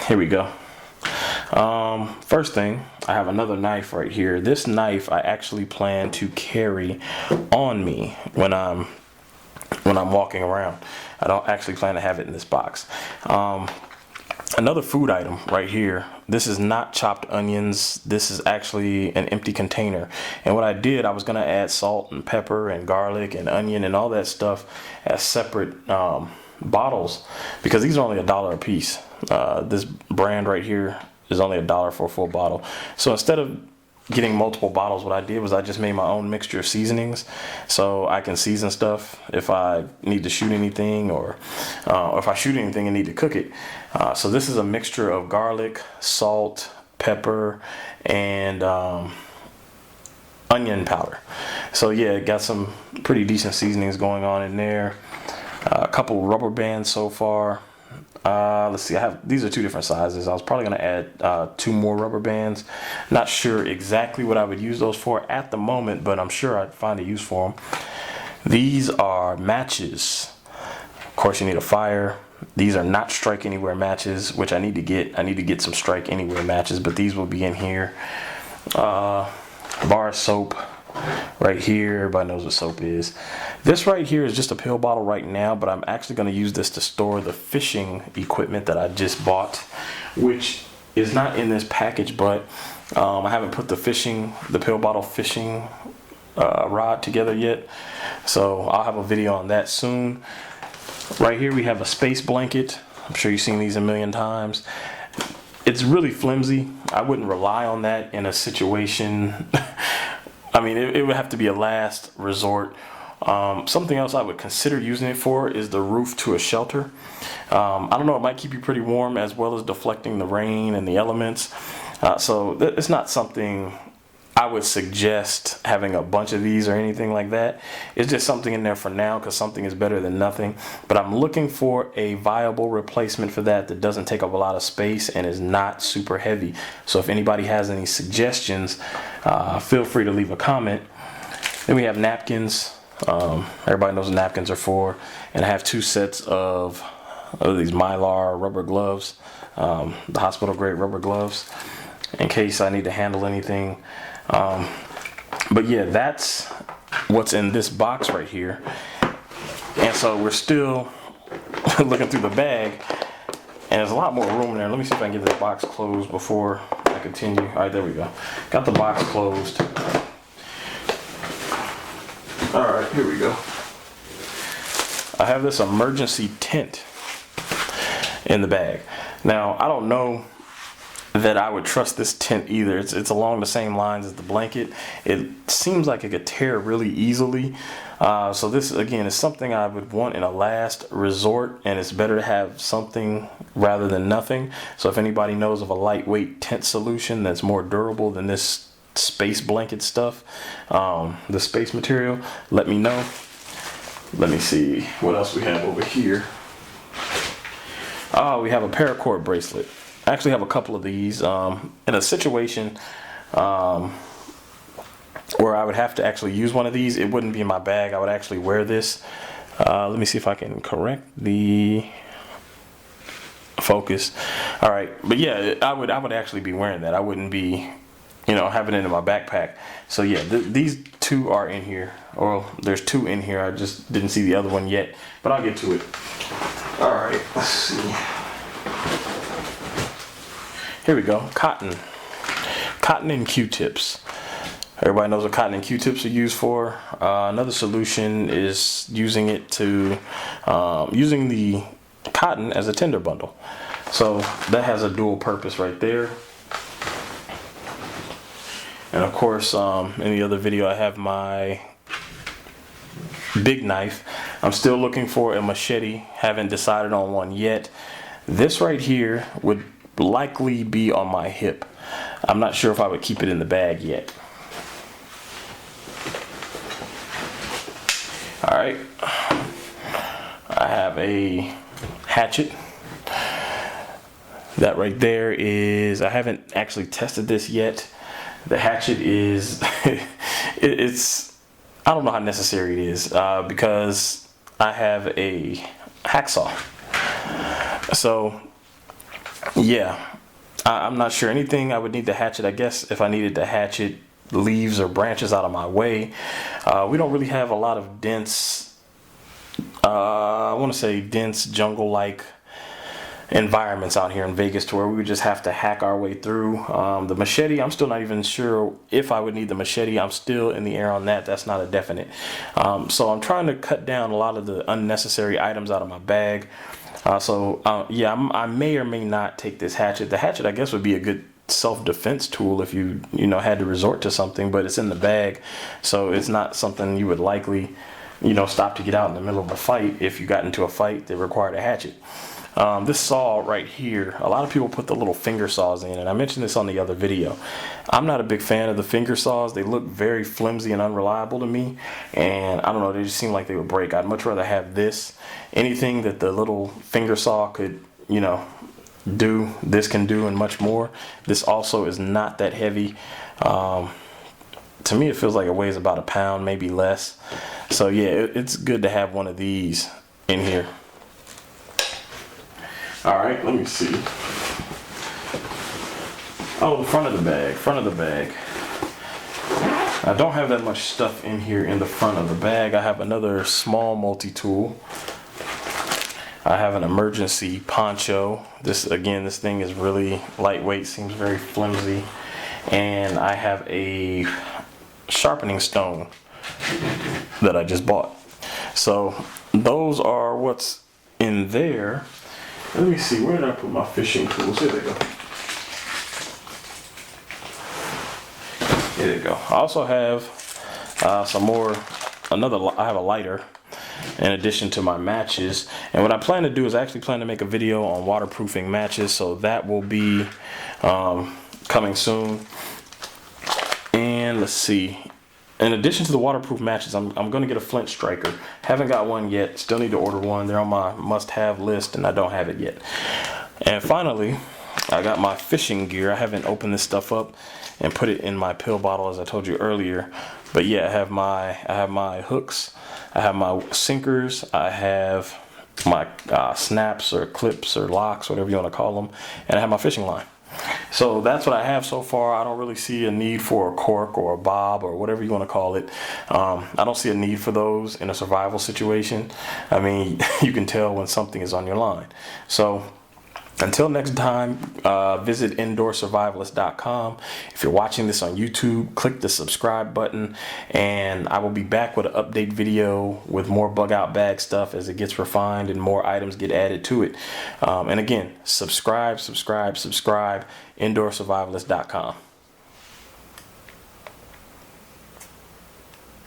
Here we go. First thing, I have another knife right here. This knife I actually plan to carry on me when I'm walking around. I don't actually plan to have it in this box. Another food item right here. This is not chopped onions. This is actually an empty container. And what I did, I was gonna add salt and pepper and garlic and onion and all that stuff as separate bottles, because these are only $1 a piece. This brand right here is only $1 for a full bottle. So instead of getting multiple bottles, what I did was I just made my own mixture of seasonings, so I can season stuff if I need to shoot anything, or if I shoot anything and need to cook it. So this is a mixture of garlic, salt, pepper, and onion powder. So yeah, it got some pretty decent seasonings going on in there. A couple rubber bands so far. Let's see, these are two different sizes. I was probably going to add 2 more rubber bands. Not sure exactly what I would use those for at the moment, but I'm sure I'd find a use for them. These are matches. Of course, you need a fire. These are not strike anywhere matches, which I need to get. I need to get some strike anywhere matches, but these will be in here. Bar of soap right here. Everybody knows what soap is. This right here is just a pill bottle right now, but I'm actually going to use this to store the fishing equipment that I just bought, which is not in this package, but I haven't put the pill bottle fishing rod together yet, so I'll have a video on that soon. Right here we have a space blanket. I'm sure you've seen these a million times. It's really flimsy. I wouldn't rely on that in a situation. I mean, it would have to be a last resort. Something else I would consider using it for is the roof to a shelter. I don't know, it might keep you pretty warm as well as deflecting the rain and the elements. So it's not something I would suggest having a bunch of these or anything like that. It's just something in there for now, because something is better than nothing. But I'm looking for a viable replacement for that doesn't take up a lot of space and is not super heavy. So if anybody has any suggestions, feel free to leave a comment. Then we have napkins. Everybody knows what napkins are for. And I have 2 sets of these Mylar rubber gloves, the hospital grade rubber gloves, in case I need to handle anything. But yeah, that's what's in this box right here. And so we're still looking through the bag, and there's a lot more room in there. Let me see if I can get this box closed before I continue. All right, there we go. Got the box closed. All right, here we go. I have this emergency tent in the bag. Now, I don't know that I would trust this tent either. It's along the same lines as the blanket. It seems like it could tear really easily. So this, again, is something I would want in a last resort, and it's better to have something rather than nothing. So if anybody knows of a lightweight tent solution that's more durable than this space blanket stuff, the space material, let me know. Let me see what else we have over here. We have a paracord bracelet. I actually have a couple of these. In a situation where I would have to actually use one of these, it wouldn't be in my bag. I would actually wear this. Let me see if I can correct the focus. All right, but yeah, I would actually be wearing that. I wouldn't be, having it in my backpack. So yeah, these 2 are in here, or there's 2 in here. I just didn't see the other one yet, but I'll get to it. All right, let's see. Here we go. Cotton and Q-tips. Everybody knows what cotton and Q-tips are used for. Another solution is using it to using the cotton as a tinder bundle. So that has a dual purpose right there. And of course, in the other video, I have my big knife. I'm still looking for a machete. Haven't decided on one yet. This right here would likely be on my hip. I'm not sure if I would keep it in the bag yet. All right, I have a hatchet. That right there is, I haven't actually tested this yet. The hatchet is, it's, I don't know how necessary it is, because I have a hacksaw. So yeah, I'm not sure anything I would need to hatchet. I guess if I needed to hatchet leaves or branches out of my way. We don't really have a lot of dense, I want to say dense jungle-like environments out here in Vegas to where we would just have to hack our way through. The machete, I'm still not even sure if I would need the machete. I'm still in the air on that. That's not a definite. So I'm trying to cut down a lot of the unnecessary items out of my bag. Yeah, I may or may not take this hatchet. The hatchet, I guess, would be a good self-defense tool if you had to resort to something, but it's in the bag, so it's not something you would likely stop to get out in the middle of a fight if you got into a fight that required a hatchet. This saw right here, a lot of people put the little finger saws in, and I mentioned this on the other video. I'm not a big fan of the finger saws. They look very flimsy and unreliable to me, and I don't know, they just seem like they would break. I'd much rather have this. Anything that the little finger saw could do, this can do, and much more. This also is not that heavy. To me, it feels like it weighs about a pound, maybe less. So yeah, it's good to have one of these in here. All right, let me see. Oh, the front of the bag. I don't have that much stuff in here in the front of the bag. I have another small multi-tool. I have an emergency poncho. This thing is really lightweight, seems very flimsy. And I have a sharpening stone that I just bought. So those are what's in there. Let me see, where did I put my fishing tools? Here they go. Here they go. I also have I have a lighter in addition to my matches. And what I plan to do is I actually plan to make a video on waterproofing matches, so that will be coming soon. And let's see. In addition to the waterproof matches, I'm going to get a flint striker. Haven't got one yet. Still need to order one. They're on my must-have list, and I don't have it yet. And finally, I got my fishing gear. I haven't opened this stuff up and put it in my pill bottle as I told you earlier. But yeah, I have my hooks. I have my sinkers. I have my snaps or clips or locks, whatever you want to call them. And I have my fishing line. So that's what I have so far. I don't really see a need for a cork or a bob or whatever you want to call it. I don't see a need for those in a survival situation. I mean, you can tell when something is on your line. So until next time, visit indoorsurvivalist.com. If you're watching this on YouTube, click the subscribe button, and I will be back with an update video with more bug out bag stuff as it gets refined and more items get added to it. And again, subscribe, indoorsurvivalist.com.